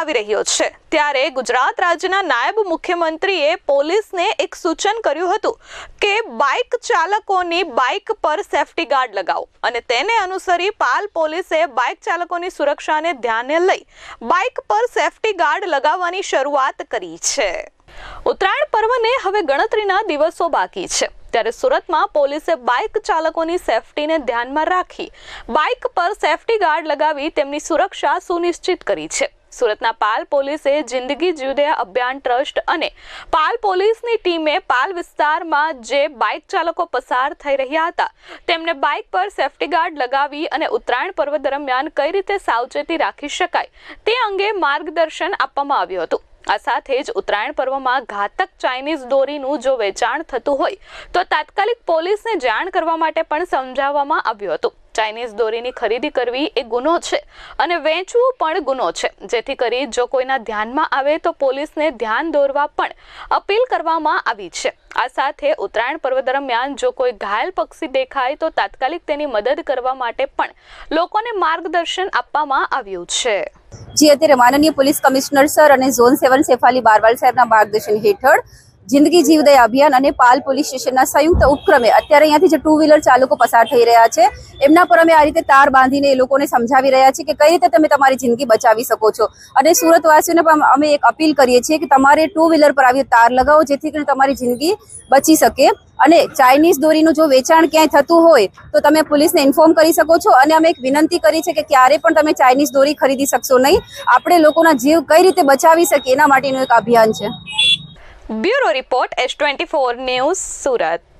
આવી રહ્યો છે ત્યારે ગુજરાત રાજ્યના નાયબ મુખ્યમંત્રીએ પોલીસને એક સૂચન કર્યું હતું કે બાઇક ચાલકોની બાઇક પર સેફટી ગાર્ડ લગાવો અને તેને અનુસરી પાલ પોલીસે બાઇક ચાલકોની સુરક્ષાને ધ્યાને લઈ બાઇક પર સેફટી ગાર્ડ લગાવવાની શરૂઆત કરી છે। ઉત્તરાયણ પર્વને હવે ગણતરીના દિવસો બાકી છે ત્યારે સુરતમાં પોલીસે બાઇક ચાલકોની સેફટીને ધ્યાનમાં રાખી બાઇક પર સેફટી ગાર્ડ લગાવી તેમની સુરક્ષા સુનિશ્ચિત કરી છે। સુરતના પાલ પોલીસે જિંદગી જીવદે અભિયાન ટ્રસ્ટ અને પાલ પોલીસની ટીમે પાલ વિસ્તારમાં જે બાઇક ચાલકો પસાર થઈ રહ્યા હતા તેમને બાઇક પર સેફટી ગાર્ડ લગાવી અને ઉત્તરાયણ પર્વ દરમિયાન કઈ રીતે સાવચેતી રાખી શકાય તે અંગે માર્ગદર્શન આપવામાં આવ્યું હતું। આ સાથે જ ઉત્તરાયણ પર્વમાં ઘાતક ચાઇનીઝ દોરીનું જો વેચાણ થતું હોય તો તાત્કાલિક પોલીસને જાણ કરવા માટે પણ સમજાવવામાં આવ્યું હતું। ચાઇનીઝ દોરીની ખરીદી કરવી એ ગુનો છે અને વેચવું પણ ગુનો છે, જેથી કરી જો કોઈના ધ્યાનમાં આવે તો પોલીસને ધ્યાન દોરવા પણ અપીલ કરવામાં આવી છે। આ સાથે ઉત્તરાયણ પર્વ દરમિયાન જો કોઈ ઘાયલ પક્ષી દેખાય તો તાત્કાલિક તેની મદદ કરવા માટે પણ લોકોને માર્ગદર્શન આપવામાં આવ્યું છે। જે અત્યારે માનનીય પોલીસ કમિશનર સર અને ઝોન 7 સેફાલી બારવાલ સાહેબના માર્ગદર્શન હેઠળ જિંદગી જીવદયા અભિયાન અને પાલ પોલીસ સ્ટેશનના સંયુક્ત ઉપક્રમે અત્યારે અહીંયાથી જે 2 વ્હીલર ચાલકો પસાર થઈ રહ્યા છે એમના પર અમે આ રીતે તાર બાંધીને એ લોકોને સમજાવી રહ્યા છીએ કે કઈ રીતે તમે તમારી જિંદગી બચાવી શકો છો અને સુરતવાસીઓને પણ અમે એક અપીલ કરીએ છીએ કે તમારે 2 વ્હીલર પર આવી તાર લગાવો જેથી કરીને તમારી જિંદગી બચી શકે। અને ચાઇનીઝ દોરીનું જો વેચાણ ક્યાંય થતું હોય તો તમે પોલીસને ઇન્ફોર્મ કરી શકો છો અને અમે એક વિનંતી કરી છે કે ક્યારે પણ તમે ચાઇનીઝ દોરી ખરીદી શકશો નહીં। આપણે લોકોના જીવ કઈ રીતે બચાવી શકીએ એના માટેનું એક અભિયાન છે। Bureau report S24 news Surat.